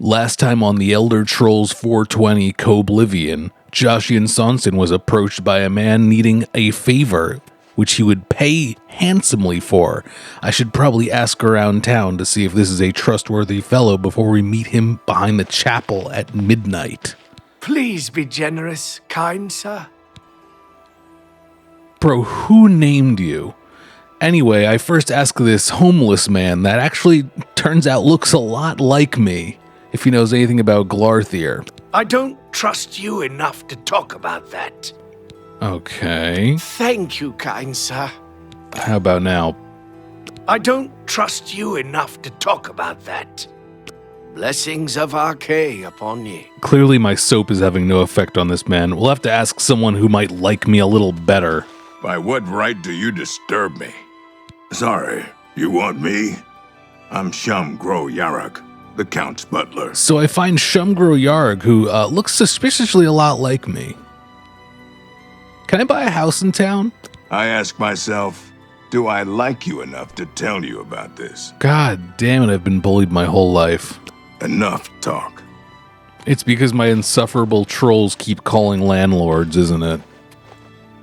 Last time on the Elder Trolls 420 Oblivion, Joshian Sonson was approached by a man needing a favor, which he would pay handsomely for. I should probably ask around town to see if this is a trustworthy fellow before we meet him behind the chapel at midnight. Please be generous, kind sir. Bro, who named you? Anyway, I first ask this homeless man that actually turns out looks a lot like me, if he knows anything about Glarthir. I don't trust you enough to talk about that. Okay. Thank you, kind sir. How about now? I don't trust you enough to talk about that. Blessings of Archay upon ye. Clearly my soap is having no effect on this man. We'll have to ask someone who might like me a little better. By what right do you disturb me? Sorry, you want me? I'm KingCobraJFS, the Count's butler. So I find KingCobraJFS, who looks suspiciously a lot like me. Can I buy a house in town? I ask myself, do I like you enough to tell you about this? God damn it, I've been bullied my whole life. Enough talk. It's because my insufferable trolls keep calling landlords, isn't it?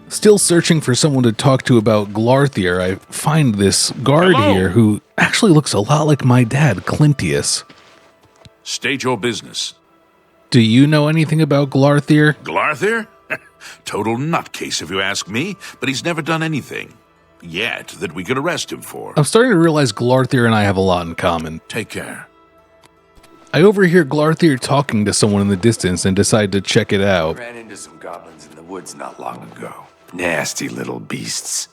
Still searching for someone to talk to about Glarthir, I find this guard here who actually looks a lot like my dad, Tuttius. State your business. Do you know anything about Glarthir? Glarthir? Total nutcase if you ask me, but he's never done anything yet that we could arrest him for. I'm starting to realize Glarthir and I have a lot in common. Take care. I overhear Glarthir talking to someone in the distance and decide to check it out. Ran into some goblins in the woods not long ago. Nasty little beasts.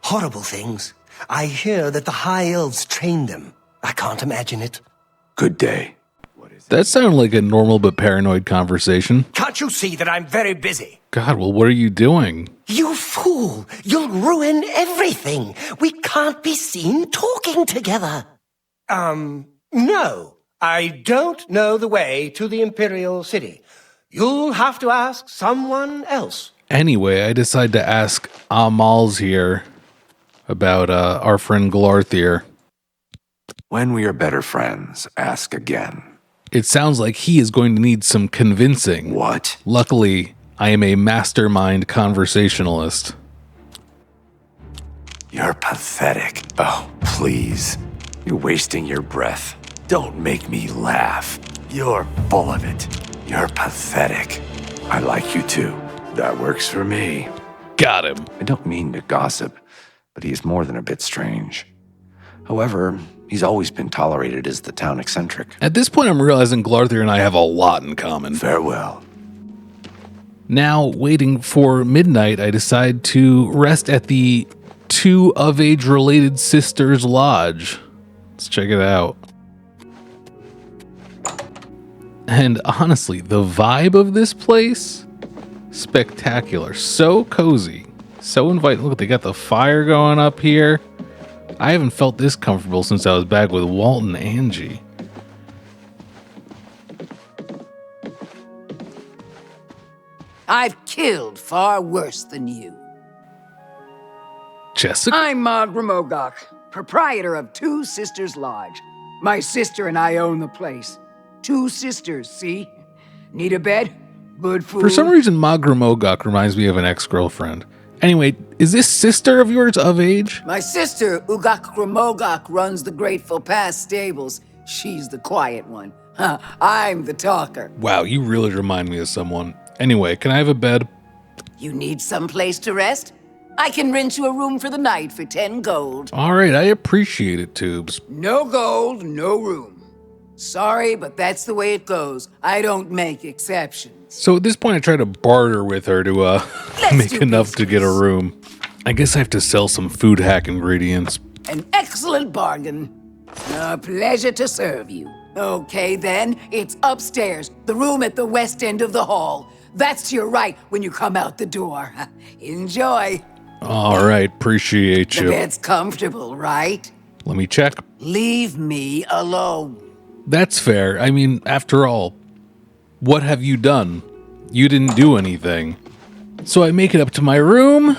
Horrible things. I hear that the High Elves trained them. I can't imagine it. Good day. That sounded like a normal but paranoid conversation. Can't you see that I'm very busy? God, well, what are you doing? You fool! You'll ruin everything! We can't be seen talking together! No. I don't know the way to the Imperial City. You'll have to ask someone else. Anyway, I decide to ask Amal's here about our friend Glarthir. When we are better friends, ask again. It sounds like he is going to need some convincing. What? Luckily, I am a mastermind conversationalist. You're pathetic. Oh, please. You're wasting your breath. Don't make me laugh. You're full of it. You're pathetic. I like you too. That works for me. Got him. I don't mean to gossip, but he's more than a bit strange. However, he's always been tolerated as the town eccentric. At this point, I'm realizing Glarthir and I have a lot in common. Farewell. Now, waiting for midnight, I decide to rest at the two of-age related sisters' lodge. Let's check it out. And honestly, the vibe of this place, spectacular. So cozy. So inviting. Look, they got the fire going up here. I haven't felt this comfortable since I was back with Walt and Angie. I've killed far worse than you. Jessica? I'm Maud Ramogok, proprietor of Two Sisters Lodge. My sister and I own the place. Two sisters, see? Need a bed? Good food? For some reason, Magra Mogok reminds me of an ex-girlfriend. Anyway, is this sister of yours of age? My sister, Ugak Ramogok, runs the Grateful Pass stables. She's the quiet one. I'm the talker. Wow, you really remind me of someone. Anyway, can I have a bed? You need some place to rest? I can rent you a room for the night for 10 gold. All right, I appreciate it, Tubes. No gold, no room. Sorry, but that's the way it goes. I don't make exceptions. So at this point, I try to barter with her to make enough to get a room. I guess I have to sell some food hack ingredients. An excellent bargain. A pleasure to serve you. Okay, then, it's upstairs, the room at the west end of the hall. That's to your right when you come out the door. Enjoy. All right, appreciate The you. bed's comfortable, right? Let me check. Leave me alone. That's fair. I mean, after all, what have you done? You didn't do anything. So I make it up to my room.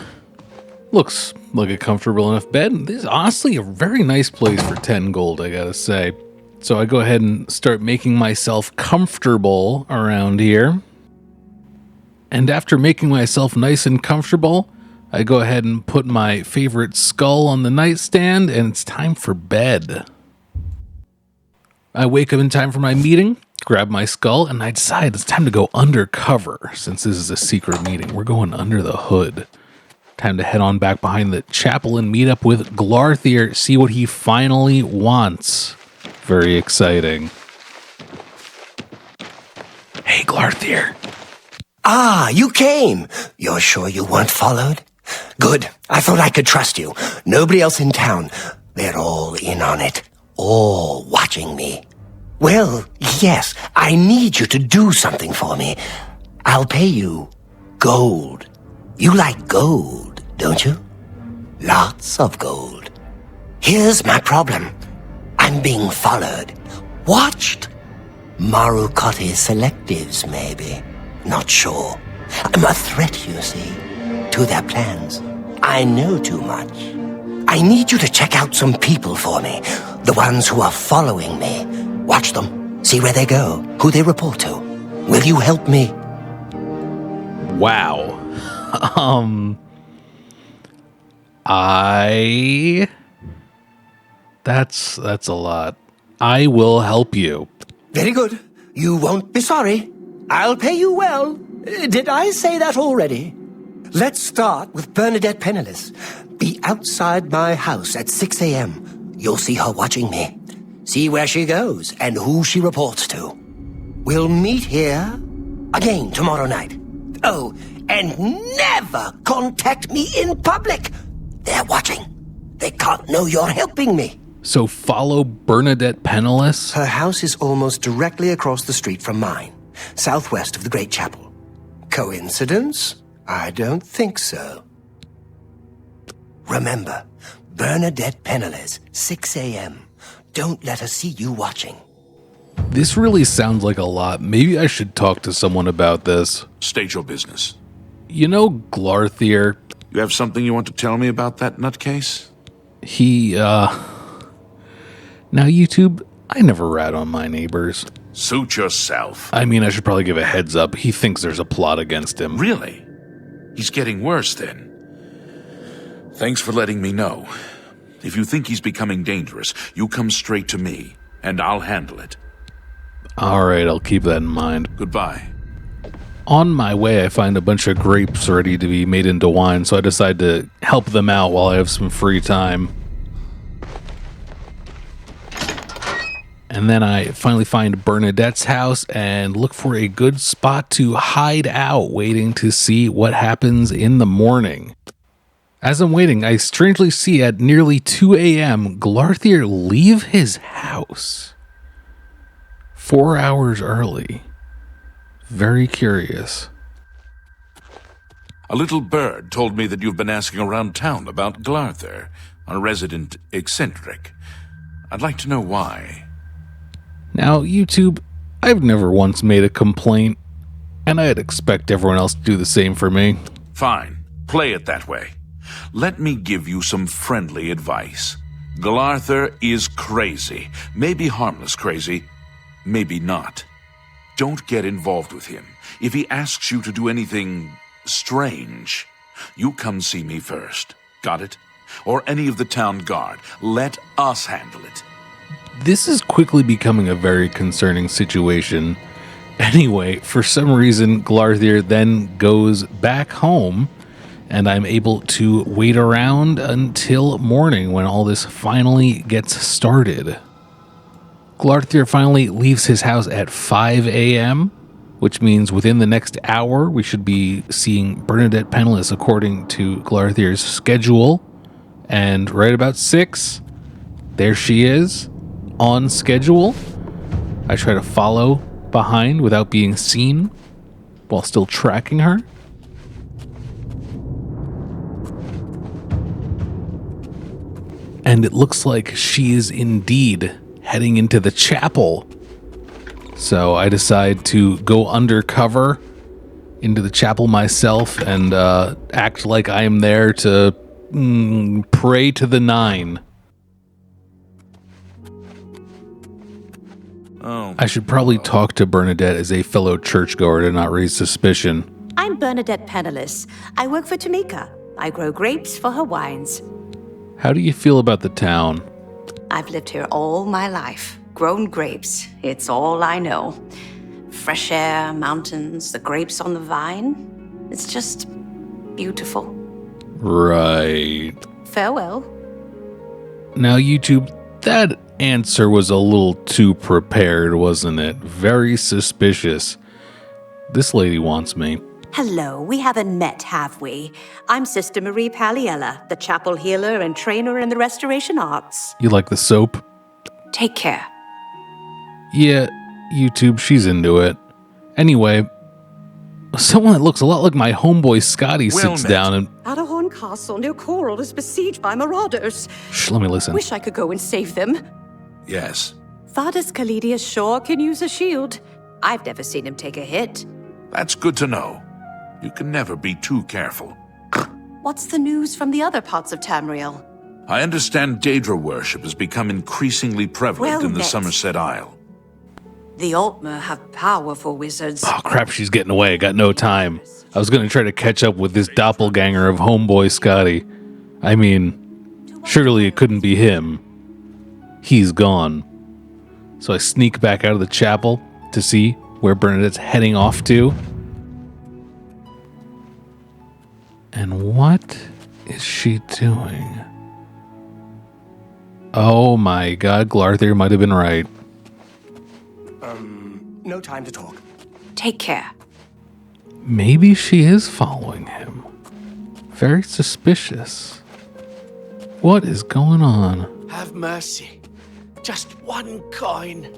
Looks like a comfortable enough bed. This is honestly a very nice place for 10 gold, I gotta say. So I go ahead and start making myself comfortable around here. And after making myself nice and comfortable, I go ahead and put my favorite skull on the nightstand, and it's time for bed. I wake up in time for my meeting, grab my skull, and I decide it's time to go undercover. Since this is a secret meeting, we're going under the hood. Time to head on back behind the chapel and meet up with Glarthir, see what he finally wants. Very exciting. Hey, Glarthir. Ah, you came. You're sure you weren't followed? Good. I thought I could trust you. Nobody else in town. They're all in on it. All watching me. Well, yes, I need you to do something for me. I'll pay you gold. You like gold, don't you? Lots of gold. Here's my problem. I'm being followed. Watched. Marukotti selectives, maybe. Not sure. I'm a threat, you see, to their plans. I know too much. I need you to check out some people for me. The ones who are following me. Watch them. See where they go. Who they report to. Will you help me? Wow. That's a lot. I will help you. Very good. You won't be sorry. I'll pay you well. Did I say that already? Let's start with Bernadette Penniless. Be outside my house at 6 a.m. You'll see her watching me. See where she goes and who she reports to. We'll meet here again tomorrow night. Oh, and never contact me in public. They're watching. They can't know you're helping me. So follow Bernadette Penniless? Her house is almost directly across the street from mine, southwest of the Great Chapel. Coincidence? I don't think so. Remember, Bernadette Penniless, 6 a.m. Don't let her see you watching. This really sounds like a lot. Maybe I should talk to someone about this. State your business. You know Glarthir? You have something you want to tell me about that nutcase? Now, YouTube, I never rat on my neighbors. Suit yourself. I mean, I should probably give a heads up. He thinks there's a plot against him. Really? He's getting worse then. Thanks for letting me know. If you think he's becoming dangerous, you come straight to me, and I'll handle it. All right, I'll keep that in mind. Goodbye. On my way, I find a bunch of grapes ready to be made into wine, so I decide to help them out while I have some free time. And then I finally find Bernadette's house and look for a good spot to hide out, waiting to see what happens in the morning. As I'm waiting, I strangely see at nearly 2 a.m. Glarthir leave his house. 4 hours early. Very curious. A little bird told me that you've been asking around town about Glarthir, a resident eccentric. I'd like to know why. Now, YouTube, I've never once made a complaint, and I'd expect everyone else to do the same for me. Fine. Play it that way. Let me give you some friendly advice. Glarthir is crazy. Maybe harmless crazy, maybe not. Don't get involved with him. If he asks you to do anything strange, you come see me first. Got it? Or any of the town guard. Let us handle it. This is quickly becoming a very concerning situation. Anyway, for some reason, Glarthir then goes back home, and I'm able to wait around until morning when all this finally gets started. Glarthir finally leaves his house at 5 a.m., which means within the next hour we should be seeing Bernadette Penniless according to Glarthir's schedule. And right about 6, there she is, on schedule. I try to follow behind without being seen while still tracking her. And it looks like she is indeed heading into the chapel. So I decide to go undercover into the chapel myself and act like I am there to pray to the 9. Oh. I should probably talk to Bernadette as a fellow churchgoer to not raise suspicion. I'm Bernadette Penniless. I work for Tamika. I grow grapes for her wines. How do you feel about the town? I've lived here all my life. Grown grapes. It's all I know. Fresh air, mountains, the grapes on the vine. It's just beautiful. Right. Farewell. Now, YouTube, that answer was a little too prepared, wasn't it? Very suspicious. This lady wants me. Hello, we haven't met, have we? I'm Sister Marie Paliella, the chapel healer and trainer in the restoration arts. You like the soap? Take care. Yeah, YouTube, she's into it. Anyway, someone that looks a lot like my homeboy Scotty sits down and... Adderhorn Castle near Coral is besieged by marauders. Shh, let me listen. Wish I could go and save them. Yes. Thaddeus Kalidius sure can use a shield. I've never seen him take a hit. That's good to know. You can never be too careful. What's the news from the other parts of Tamriel? I understand Daedra worship has become increasingly prevalent in the met. Somerset Isle. The Altmer have powerful wizards. Oh, crap, she's getting away. I got no time. I was going to try to catch up with this doppelganger of homeboy Scotty. I mean, surely it couldn't be him. He's gone. So I sneak back out of the chapel to see where Bernadette's heading off to. And what is she doing? Oh my god, Glarthir might have been right. No time to talk. Take care. Maybe she is following him. Very suspicious. What is going on? Have mercy. Just one coin.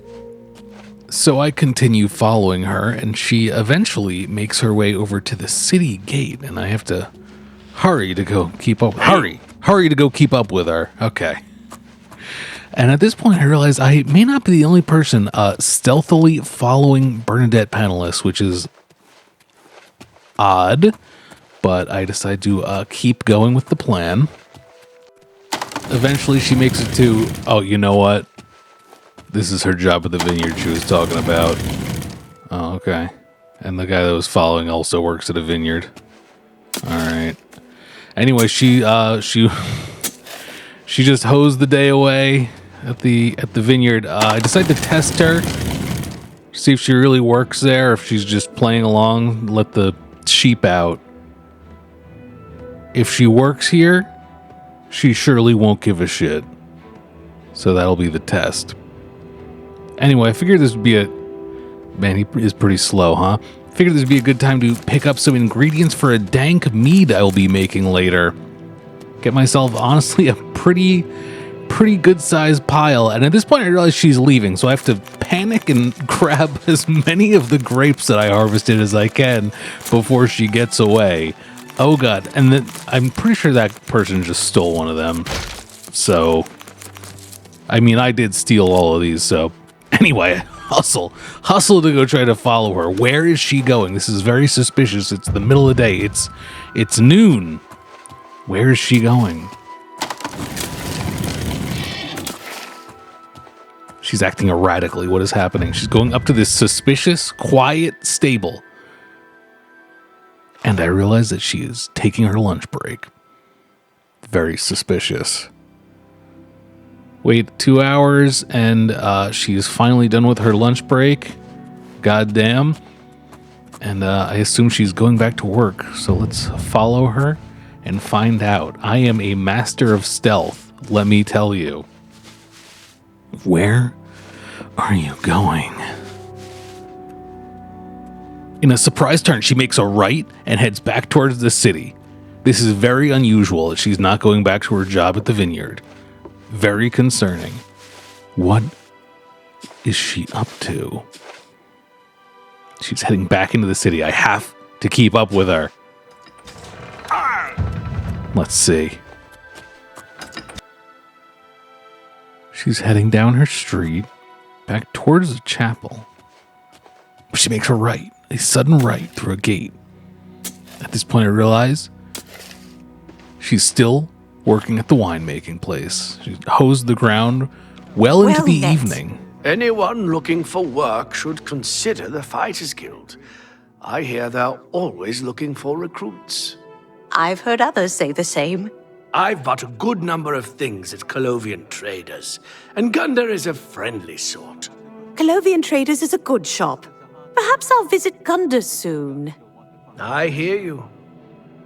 So I continue following her, and she eventually makes her way over to the city gate, and I have to hurry to go keep up. Hurry to go keep up with her. Okay. And at this point, I realize I may not be the only person stealthily following Bernadette Penniless, which is odd, but I decide to keep going with the plan. Eventually, she makes it to, oh, you know what? This is her job at the vineyard she was talking about. Oh, okay. And the guy that was following also works at a vineyard. All right. Anyway, she just hosed the day away at the vineyard. I decided to test her, see if she really works there, or if she's just playing along, let the sheep out. If she works here, she surely won't give a shit. So that'll be the test. Anyway, I figured this would be a... Man, he is pretty slow, huh? Figured this would be a good time to pick up some ingredients for a dank mead I will be making later. Get myself, honestly, a pretty good-sized pile. And at this point, I realize she's leaving, so I have to panic and grab as many of the grapes that I harvested as I can before she gets away. Oh, God. And then I'm pretty sure that person just stole one of them. So, I mean, I did steal all of these, so... Anyway, hustle to go try to follow her. Where is she going? This is very suspicious. It's the middle of the day. It's noon. Where is she going? She's acting erratically. What is happening? She's going up to this suspicious, quiet stable. And I realize that she is taking her lunch break. Very suspicious. Wait 2 hours, and she's finally done with her lunch break. Goddamn. And I assume she's going back to work. So let's follow her and find out. I am a master of stealth, let me tell you. Where are you going? In a surprise turn, she makes a right and heads back towards the city. This is very unusual that she's not going back to her job at the vineyard. Very concerning. What is she up to? She's heading back into the city. I have to keep up with her. Let's see. She's heading down her street, back towards the chapel. She makes a right, a sudden right through a gate. At this point, I realize she's still working at the winemaking place. She hosed the ground well into the evening. Anyone looking for work should consider the Fighters Guild. I hear they're always looking for recruits. I've heard others say the same. I've bought a good number of things at Colovian Traders, and Gunda is a friendly sort. Colovian Traders is a good shop. Perhaps I'll visit Gunda soon. I hear you.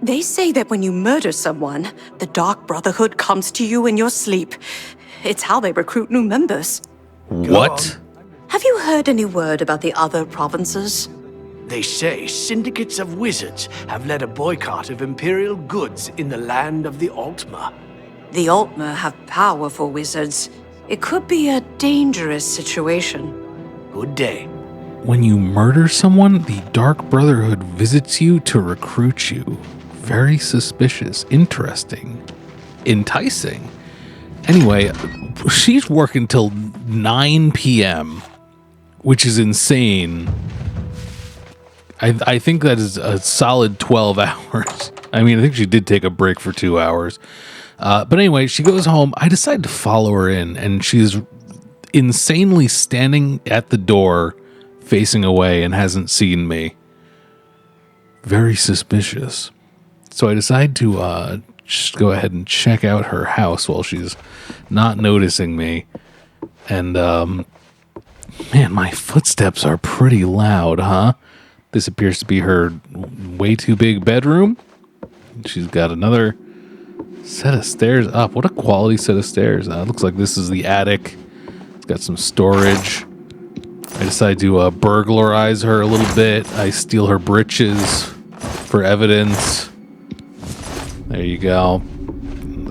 They say that when you murder someone, the Dark Brotherhood comes to you in your sleep. It's how they recruit new members. What? Have you heard any word about the other provinces? They say syndicates of wizards have led a boycott of Imperial goods in the land of the Altmer. The Altmer have powerful wizards. It could be a dangerous situation. Good day. When you murder someone, the Dark Brotherhood visits you to recruit you. Very suspicious. Interesting. Enticing. Anyway, she's working till 9 p.m., which is insane. I think that is a solid 12 hours. I mean, I think she did take a break for 2 hours. But anyway, she goes home. I decide to follow her in, and she's insanely standing at the door, facing away, and hasn't seen me. Very suspicious. So I decide to just go ahead and check out her house while she's not noticing me. And, man, my footsteps are pretty loud, huh? This appears to be her way too big bedroom. She's got another set of stairs up. What a quality set of stairs. It looks like this is the attic. It's got some storage. I decide to burglarize her a little bit. I steal her breeches for evidence. There you go. And,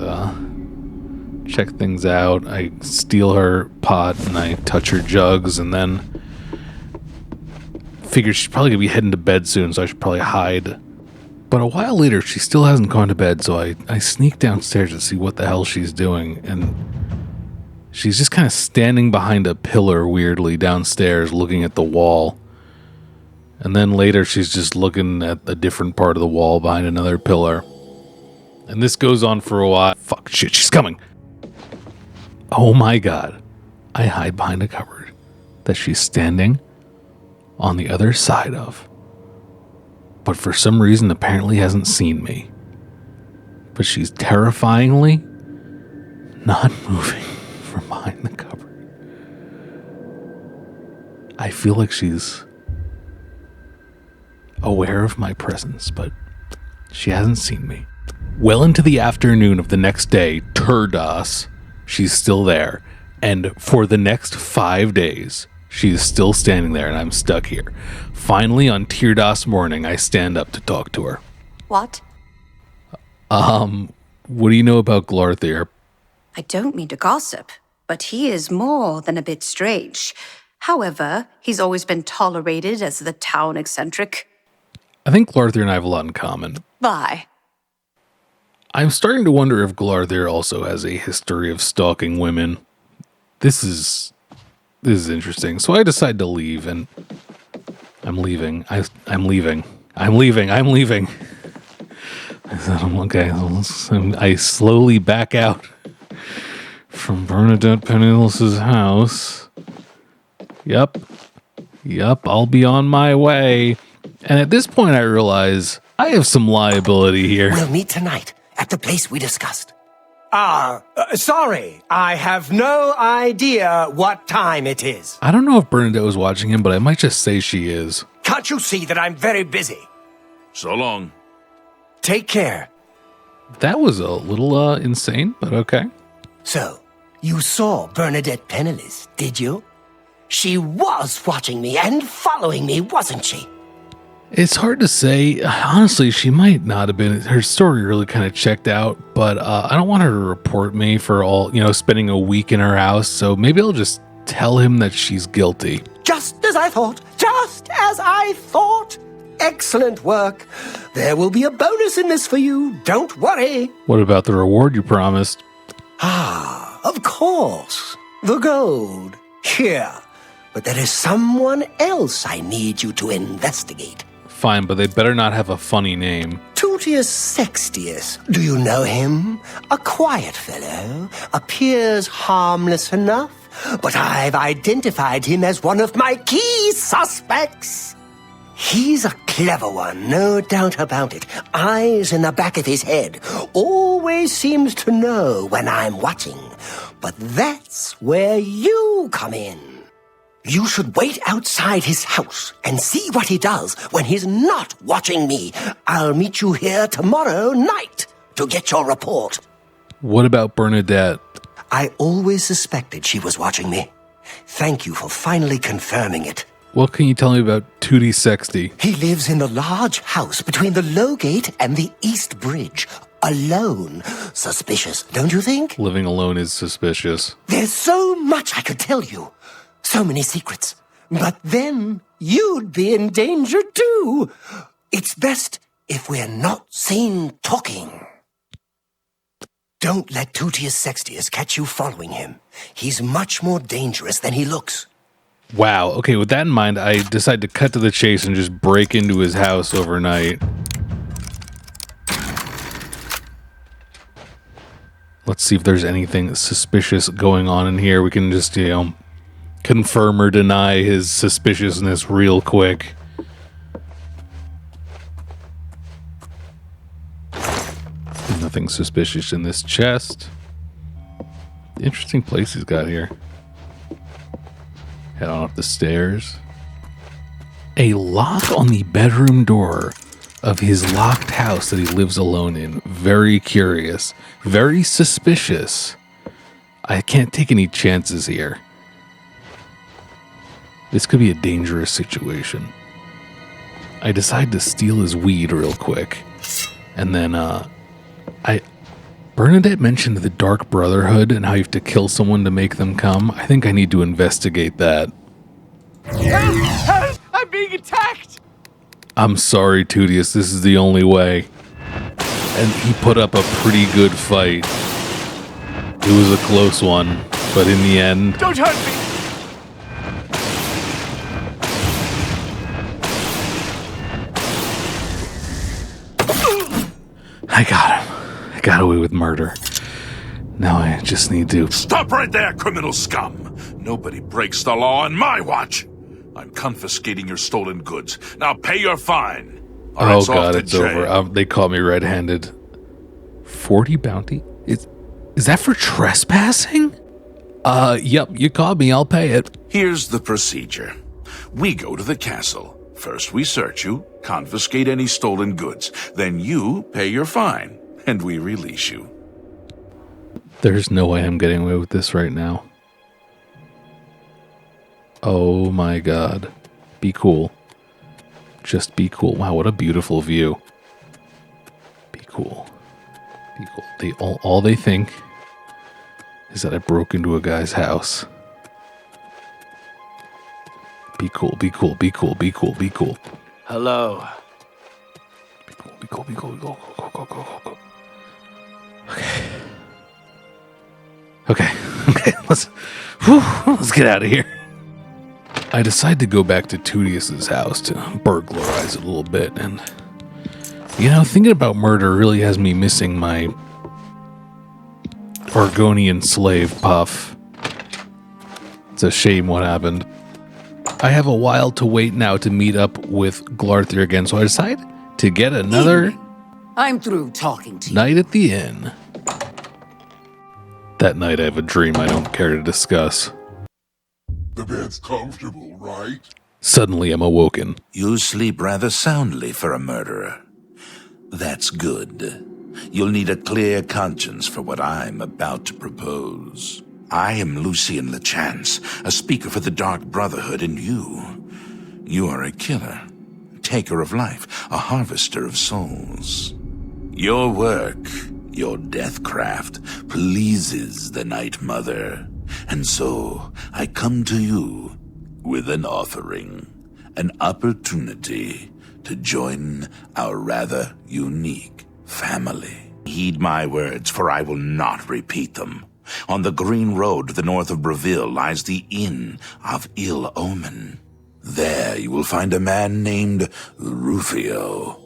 check things out. I steal her pot and I touch her jugs, and then figured she's probably gonna be heading to bed soon, so I should probably hide. But a while later, she still hasn't gone to bed, so I sneak downstairs to see what the hell she's doing, and she's just kind of standing behind a pillar weirdly downstairs, looking at the wall. And then later, she's just looking at a different part of the wall behind another pillar. And this goes on for a while. Fuck, shit, she's coming. Oh my god. I hide behind a cupboard that she's standing on the other side of, but for some reason apparently hasn't seen me. But she's terrifyingly not moving from behind the cupboard. I feel like she's aware of my presence, but she hasn't seen me. Well into the afternoon of the next day, Turdas, she's still there, and for the next 5 days, she's still standing there, and I'm stuck here. Finally, on Tirdas morning, I stand up to talk to her. What? What do you know about Glarthir? I don't mean to gossip, but he is more than a bit strange. However, he's always been tolerated as the town eccentric. I think Glarthir and I have a lot in common. Why? I'm starting to wonder if Glarthir also has a history of stalking women. This is interesting. So I decide to leave, and I'm leaving. I'm leaving. I said, okay. I slowly back out from Bernadette Penniless's house. Yep, I'll be on my way. And at this point, I realize I have some liability here. We'll meet tonight at the place we discussed. Sorry. I have no idea what time it is. I don't know if Bernadette was watching him, but I might just say she is. Can't you see that I'm very busy? So long. Take care. That was a little insane, but okay. So, you saw Bernadette Penniless, did you? She was watching me and following me, wasn't she? It's hard to say. Honestly, she might not have been. Her story really kind of checked out, but I don't want her to report me for spending a week in her house, so maybe I'll just tell him that she's guilty. Just as I thought. Excellent work. There will be a bonus in this for you. Don't worry. What about the reward you promised? Of course. The gold. Here. But there is someone else I need you to investigate. Fine, but they better not have a funny name. Tuttius Sextius. Do you know him? A quiet fellow. Appears harmless enough, but I've identified him as one of my key suspects. He's a clever one, no doubt about it. Eyes in the back of his head. Always seems to know when I'm watching. But that's where you come in. You should wait outside his house and see what he does when he's not watching me. I'll meet you here tomorrow night to get your report. What about Bernadette? I always suspected she was watching me. Thank you for finally confirming it. What can you tell me about Tootie Sexty? He lives in the large house between the Low Gate and the East Bridge. Alone. Suspicious, don't you think? Living alone is suspicious. There's so much I could tell you. So many secrets. But then you'd be in danger too. It's best if we're not seen talking. Don't let Tuttius Sextius catch you following him. He's much more dangerous than he looks. Wow. Okay, with that in mind, I decide to cut to the chase and just break into his house overnight. Let's see if there's anything suspicious going on in here. We can just, confirm or deny his suspiciousness real quick. Nothing suspicious in this chest. Interesting place he's got here. Head on up the stairs. A lock on the bedroom door of his locked house that he lives alone in. Very curious. Very suspicious. I can't take any chances here. This could be a dangerous situation. I decide to steal his weed real quick. And then, Bernadette mentioned the Dark Brotherhood and how you have to kill someone to make them come. I think I need to investigate that. Help! I'm being attacked! I'm sorry, Tuttius. This is the only way. And he put up a pretty good fight. It was a close one, but in the end... Don't hurt me! I got him. I got away with murder. Now I just need to... Stop right there, criminal scum! Nobody breaks the law on my watch! I'm confiscating your stolen goods. Now pay your fine. Oh god, it's over. They caught me red-handed. 40 bounty? Is that for trespassing? Yep, you caught me. I'll pay it. Here's the procedure. We go to the castle. First we search you, confiscate any stolen goods. Then you pay your fine, and we release you. There's no way I'm getting away with this right now. Oh my god. Be cool. Just be cool. Wow, what a beautiful view. Be cool. Be cool. All they think is that I broke into a guy's house. Be cool, be cool, be cool, be cool, be cool. Hello. Be cool, be cool, be cool, go. Okay, let's get out of here. I decide to go back to Tuttius's house to burglarize it a little bit, and thinking about murder really has me missing my Argonian slave Puff. It's a shame what happened. I have a while to wait now to meet up with Glarthir again, so I decide to get another I'm through talking to you. night at the inn. That night I have a dream I don't care to discuss. The bed's comfortable, right? Suddenly I'm awoken. You sleep rather soundly for a murderer. That's good. You'll need a clear conscience for what I'm about to propose. I am Lucien LeChance, a speaker for the Dark Brotherhood, and you are a killer, taker of life, a harvester of souls. Your work, your deathcraft, pleases the Night Mother, and so I come to you with an offering, an opportunity to join our rather unique family. Heed my words, for I will not repeat them. On the green road to the north of Bravil lies the Inn of Ill Omen. There you will find a man named Rufio.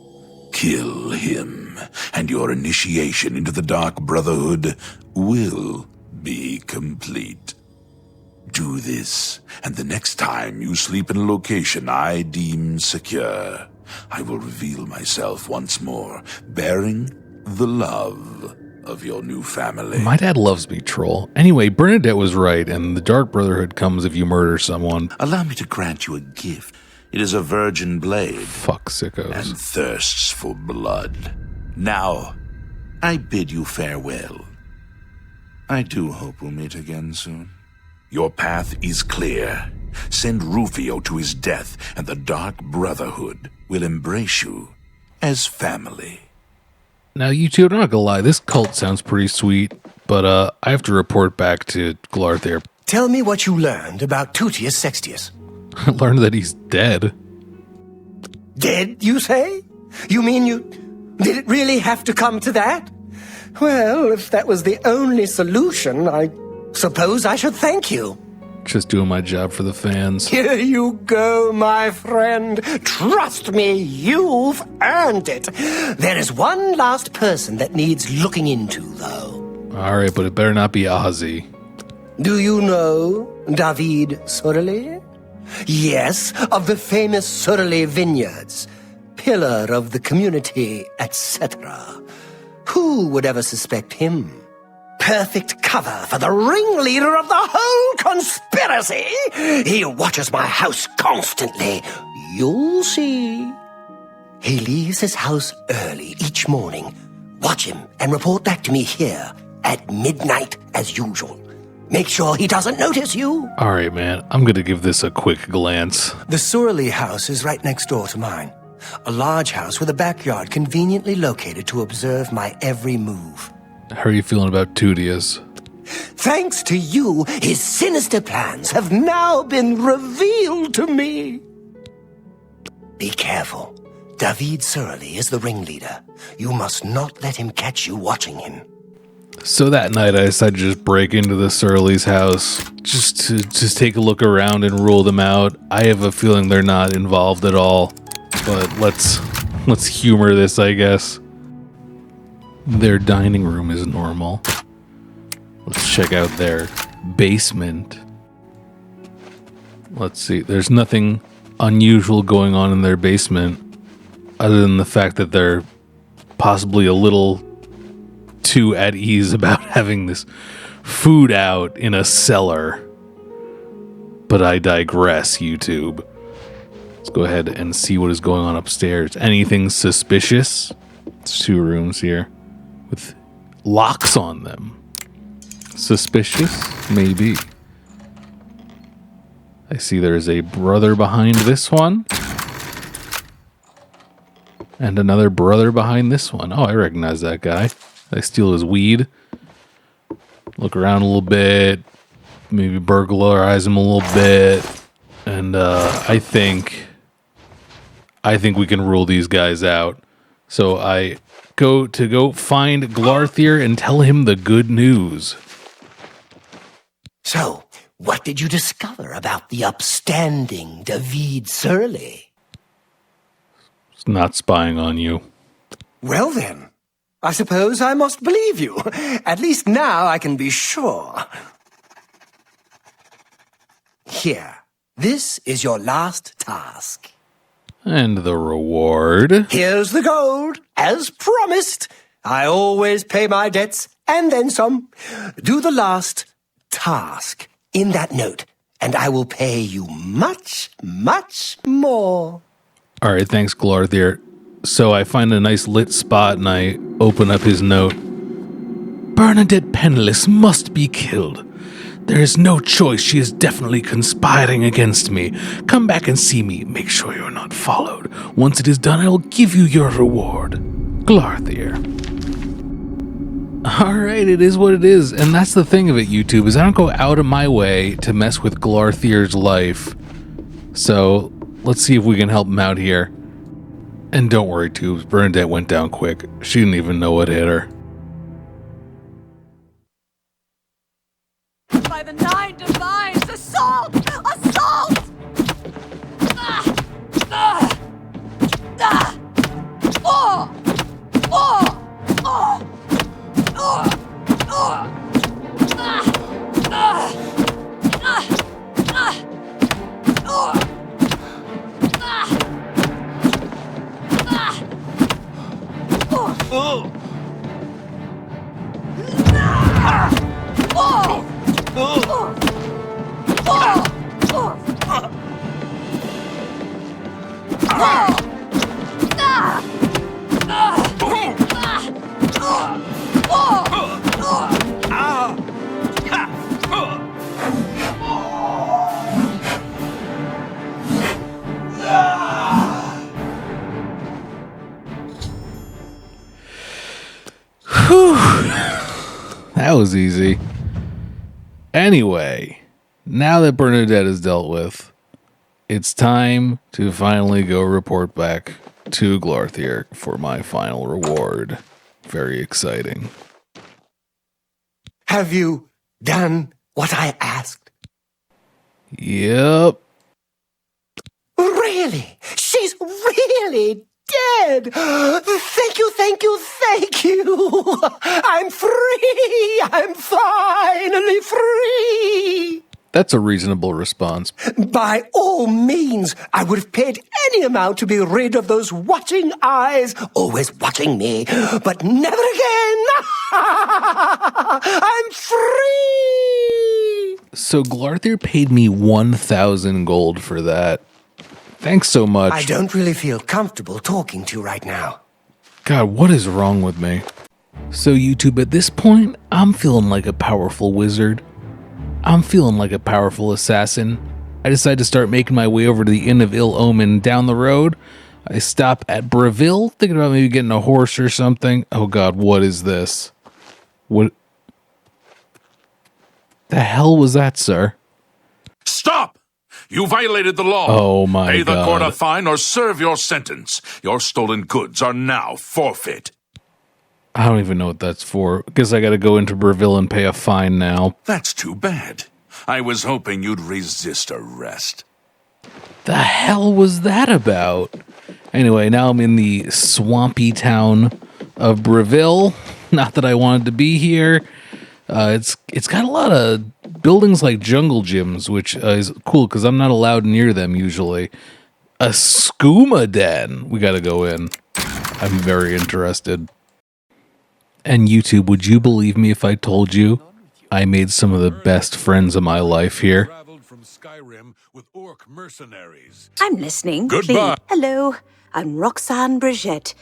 Kill him, and your initiation into the Dark Brotherhood will be complete. Do this, and the next time you sleep in a location I deem secure, I will reveal myself once more, bearing the love of your new family. My dad loves me, troll. Anyway, Bernadette was right, and the Dark Brotherhood comes if you murder someone. Allow me to grant you a gift. It is a virgin blade. Fuck sickos. And thirsts for blood. Now, I bid you farewell. I do hope we'll meet again soon. Your path is clear. Send Rufio to his death, and the Dark Brotherhood will embrace you as family. Now, you two, I'm not gonna lie, this cult sounds pretty sweet, but I have to report back to Glarthir. Tell me what you learned about Tuttius Sextius. I learned that he's dead. Dead, you say? You mean you... Did it really have to come to that? Well, if that was the only solution, I suppose I should thank you. Just doing my job for the fans. Here you go, my friend. Trust me, you've earned it. There is one last person that needs looking into, though. Alright, but it better not be Ozzy. Do you know Davide Surly? Yes, of the famous Surly Vineyards. Pillar of the community, etc. Who would ever suspect him? Perfect cover for the ringleader of the whole conspiracy. He watches my house constantly. You'll see. He leaves his house early each morning. Watch him and report back to me here at midnight as usual. Make sure he doesn't notice you. All right, man. I'm going to give this a quick glance. The Surly house is right next door to mine. A large house with a backyard conveniently located to observe my every move. How are you feeling about Tuttius? Thanks to you, his sinister plans have now been revealed to me. Be careful. Davide Surly is the ringleader. You must not let him catch you watching him. So that night, I decided to just break into the Surly's house, just to take a look around and rule them out. I have a feeling they're not involved at all, but let's humor this, I guess. Their dining room is normal. Let's check out their basement. Let's see. There's nothing unusual going on in their basement, other than the fact that they're possibly a little too at ease about having this food out in a cellar. But I digress, YouTube. Let's go ahead and see what is going on upstairs. Anything suspicious? It's 2 rooms here with locks on them. Suspicious? Maybe. I see there is a brother behind this one. And another brother behind this one. Oh, I recognize that guy. I steal his weed. Look around a little bit. Maybe burglarize him a little bit. And I think we can rule these guys out. So I go find Glarthir and tell him the good news. So, what did you discover about the upstanding Davide Surly? It's not spying on you. Well then, I suppose I must believe you. At least now I can be sure. Here, this is your last task. And the reward? Here's the gold, as promised. I always pay my debts, and then some. Do the last task in that note, and I will pay you much, much more. All right, thanks, Glarthir. So I find a nice lit spot and I open up his note. Bernadette Penniless must be killed. There is no choice. She is definitely conspiring against me. Come back and see me. Make sure you're not followed. Once it is done, I will give you your reward. Glarthir. Alright, it is what it is. And that's the thing of it, YouTube, is I don't go out of my way to mess with Glarthir's life. So, let's see if we can help him out here. And don't worry, Tubes, Bernadette went down quick. She didn't even know what hit her. By the 9 divines, assault! Assault! That was easy. Anyway, now that Bernadette is dealt with, it's time to finally go report back to Glarthir for my final reward. Very exciting. Have you done what I asked? Yep. Really? She's really dead! Thank you, thank you, thank you! I'm free! I'm finally free! That's a reasonable response. By all means, I would have paid any amount to be rid of those watching eyes, always watching me, but never again! I'm free! So Glarthir paid me 1,000 gold for that. Thanks so much. I don't really feel comfortable talking to you right now. God, what is wrong with me? So YouTube, at this point, I'm feeling like a powerful wizard. I'm feeling like a powerful assassin. I decide to start making my way over to the Inn of Ill Omen down the road. I stop at Bravil, thinking about maybe getting a horse or something. Oh God, what is this? What the hell was that, sir? Stop! You violated the law. Oh my Pay the God. court a fine or serve your sentence. Your stolen goods are now forfeit. I don't even know what that's for. Guess I gotta go into Bravil and pay a fine now. That's too bad. I was hoping you'd resist arrest. The hell was that about? Anyway, now I'm in the swampy town of Bravil. Not that I wanted to be here. It's got a lot of buildings like jungle gyms, which is cool because I'm not allowed near them usually. A skooma den. We got to go in. I'm very interested. And YouTube, would you believe me if I told you I made some of the best friends of my life here? I'm listening. Goodbye. Please. Hello, I'm Roxanne Brigitte.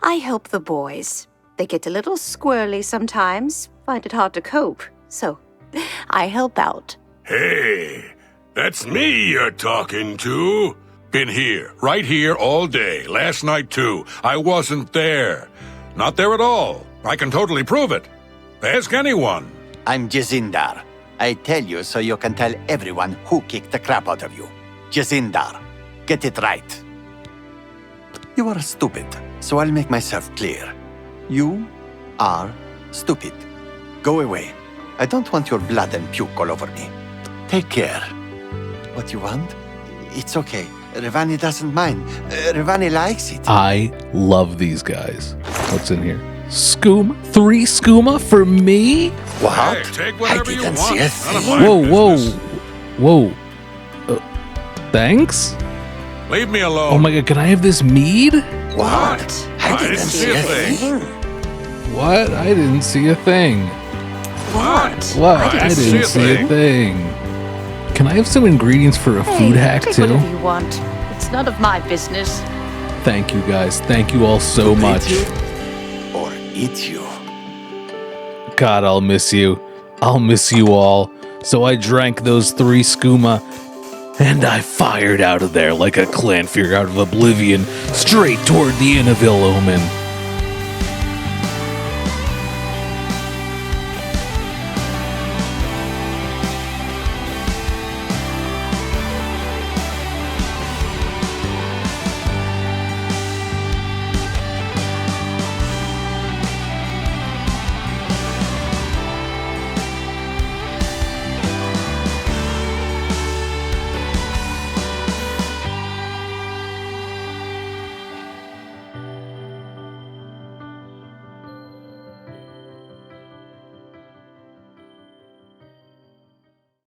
I help the boys. They get a little squirrely sometimes, find it hard to cope, so I help out. Hey, that's me you're talking to. Been here, right here all day. Last night, too. I wasn't there. Not there at all. I can totally prove it. Ask anyone. I'm Jazindar. I tell you so you can tell everyone who kicked the crap out of you. Jazindar. Get it right. You are stupid, so I'll make myself clear. You are stupid. Go away. I don't want your blood and puke all over me. Take care. What you want? It's okay. Revani doesn't mind. Revani likes it. I love these guys. What's in here? Skooma? 3 skooma for me? What? Hey, take whatever you want. None of my Whoa, business. whoa. Thanks? Leave me alone. Oh my God, can I have this mead? What? I didn't see a thing. What? I didn't see a thing. What? What? I didn't see a thing. Can I have some ingredients for a food hack take too? whatever you want. It's none of my business. Thank you guys. Thank you all so much. Or eat you. God, I'll miss you. I'll miss you all. So I drank those 3 skooma, and I fired out of there like a Glarthir out of Oblivion, straight toward the Inn of Ill Omen.